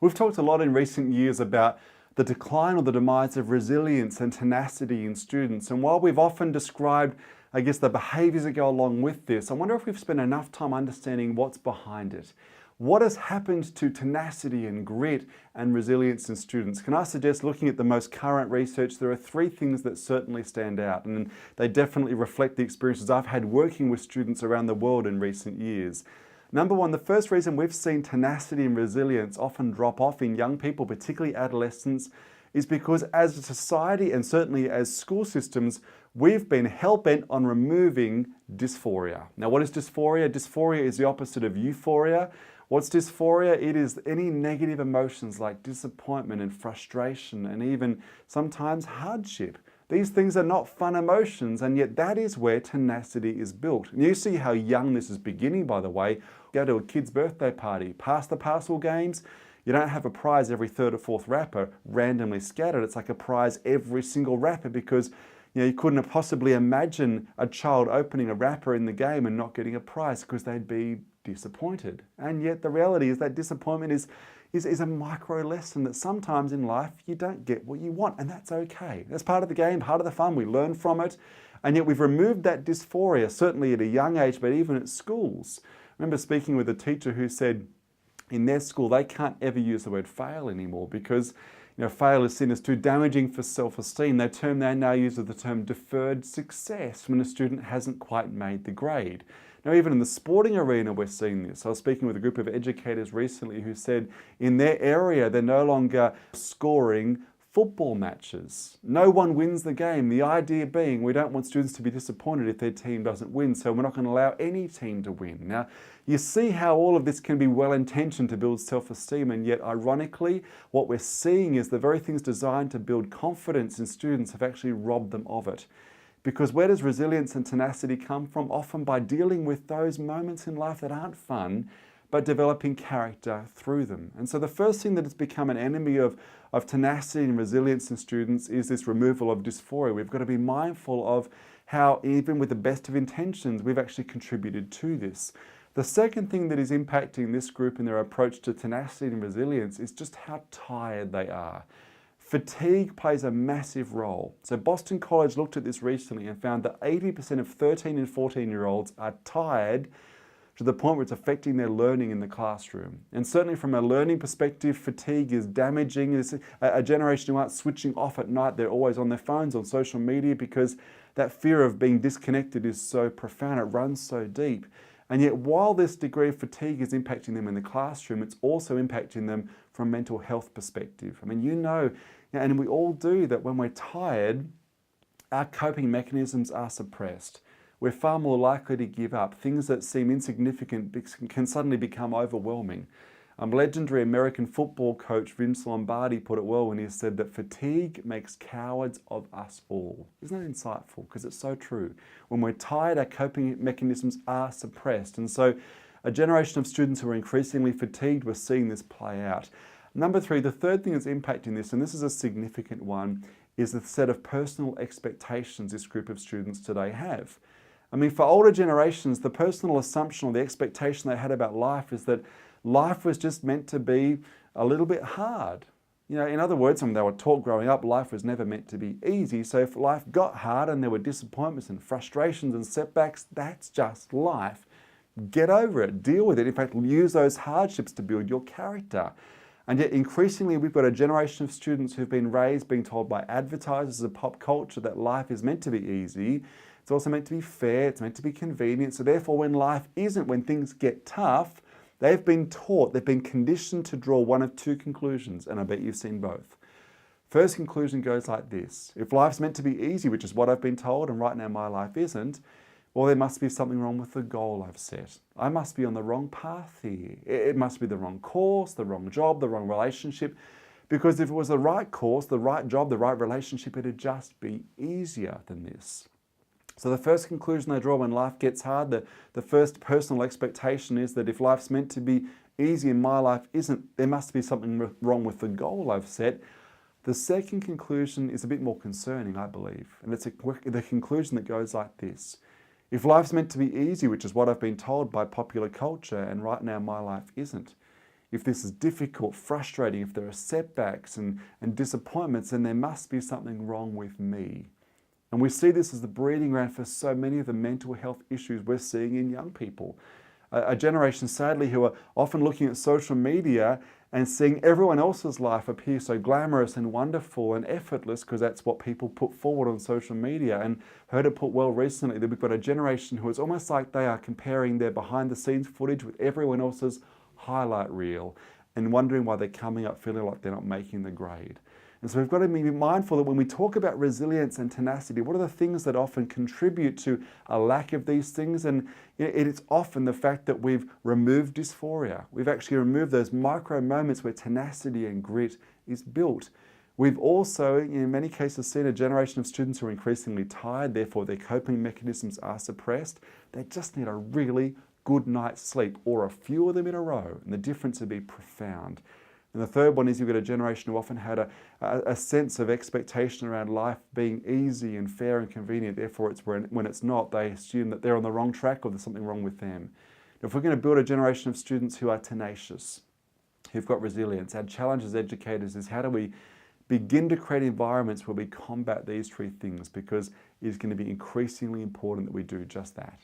We've talked a lot in recent years about the decline or the demise of resilience and tenacity in students. And while we've often described, the behaviours that go along with this, I wonder if we've spent enough time understanding what's behind it. What has happened to tenacity and grit and resilience in students? Can I suggest, looking at the most current research, there are three things that certainly stand out, and they definitely reflect the experiences I've had working with students around the world in recent years. Number one, the first reason we've seen tenacity and resilience often drop off in young people, particularly adolescents, is because as a society and certainly as school systems, we've been hell-bent on removing dysphoria. Now, what is dysphoria? Dysphoria is the opposite of euphoria. What's dysphoria? It is any negative emotions like disappointment and frustration and even sometimes hardship. These things are not fun emotions, and yet that is where tenacity is built. And you see how young this is beginning, by the way. Go to a kid's birthday party, pass the parcel games. You don't have a prize every third or fourth wrapper randomly scattered. It's like a prize every single wrapper, because you couldn't have possibly imagine a child opening a wrapper in the game and not getting a prize, because they'd be disappointed. And yet the reality is that disappointment is a micro lesson that sometimes in life you don't get what you want, and that's okay. That's part of the game, part of the fun. We learn from it. And yet we've removed that dysphoria, certainly at a young age, but even at schools. I remember speaking with a teacher who said in their school they can't ever use the word fail anymore, because fail is seen as too damaging for self-esteem. The term they now use is the term deferred success, when a student hasn't quite made the grade. Now, even in the sporting arena, we're seeing this. I was speaking with a group of educators recently who said in their area, they're no longer scoring football matches. No one wins the game. The idea being we don't want students to be disappointed if their team doesn't win, so we're not going to allow any team to win. Now, you see how all of this can be well-intentioned to build self-esteem, and yet ironically, what we're seeing is the very things designed to build confidence in students have actually robbed them of it. Because where does resilience and tenacity come from? Often by dealing with those moments in life that aren't fun, but developing character through them. And so the first thing that has become an enemy of tenacity and resilience in students is this removal of dysphoria. We've got to be mindful of how, even with the best of intentions, we've actually contributed to this. The second thing that is impacting this group in their approach to tenacity and resilience is just how tired they are. Fatigue plays a massive role. So Boston College looked at this recently and found that 80% of 13 and 14-year-olds are tired to the point where it's affecting their learning in the classroom. And certainly from a learning perspective, fatigue is damaging. It's a generation who aren't switching off at night. They're always on their phones, on social media, because that fear of being disconnected is so profound. It runs so deep. And yet, while this degree of fatigue is impacting them in the classroom, it's also impacting them from a mental health perspective. I mean, and we all do, that when we're tired, our coping mechanisms are suppressed. We're far more likely to give up. Things that seem insignificant can suddenly become overwhelming. Legendary American football coach Vince Lombardi put it well when he said that fatigue makes cowards of us all. Isn't that insightful? Because it's so true. When we're tired, our coping mechanisms are suppressed. And so a generation of students who are increasingly fatigued, we're seeing this play out. Number three, the third thing that's impacting this, and this is a significant one, is the set of personal expectations this group of students today have. I mean, for older generations, the personal assumption or the expectation they had about life is that life was just meant to be a little bit hard. In other words, when they were taught growing up, life was never meant to be easy. So if life got hard and there were disappointments and frustrations and setbacks, that's just life. Get over it, deal with it. In fact, use those hardships to build your character. And yet increasingly we've got a generation of students who've been raised being told by advertisers of pop culture that life is meant to be easy. It's also meant to be fair, it's meant to be convenient. So therefore when things get tough, they've been taught, they've been conditioned to draw one of two conclusions, and I bet you've seen both. First conclusion goes like this: if life's meant to be easy, which is what I've been told, and right now my life isn't, well, there must be something wrong with the goal I've set. I must be on the wrong path here. It must be the wrong course, the wrong job, the wrong relationship. Because if it was the right course, the right job, the right relationship, it'd just be easier than this. So the first conclusion they draw when life gets hard, the first personal expectation is that if life's meant to be easy and my life isn't, there must be something wrong with the goal I've set. The second conclusion is a bit more concerning, I believe. And it's the conclusion that goes like this: if life's meant to be easy, which is what I've been told by popular culture, and right now my life isn't, if this is difficult, frustrating, if there are setbacks and disappointments, then there must be something wrong with me. And we see this as the breeding ground for so many of the mental health issues we're seeing in young people. A generation, sadly, who are often looking at social media and seeing everyone else's life appear so glamorous and wonderful and effortless, because that's what people put forward on social media. And heard it put well recently that we've got a generation who is almost like they are comparing their behind the scenes footage with everyone else's highlight reel and wondering why they're coming up feeling like they're not making the grade. And so we've got to be mindful that when we talk about resilience and tenacity, what are the things that often contribute to a lack of these things? And it's often the fact that we've removed dysphoria. We've actually removed those micro moments where tenacity and grit is built. We've also, in many cases, seen a generation of students who are increasingly tired, therefore their coping mechanisms are suppressed. They just need a really good night's sleep, or a few of them in a row, and the difference would be profound. And the third one is you've got a generation who often had a sense of expectation around life being easy and fair and convenient. Therefore, when it's not, they assume that they're on the wrong track or there's something wrong with them. Now, if we're going to build a generation of students who are tenacious, who've got resilience, our challenge as educators is how do we begin to create environments where we combat these three things, because it is going to be increasingly important that we do just that.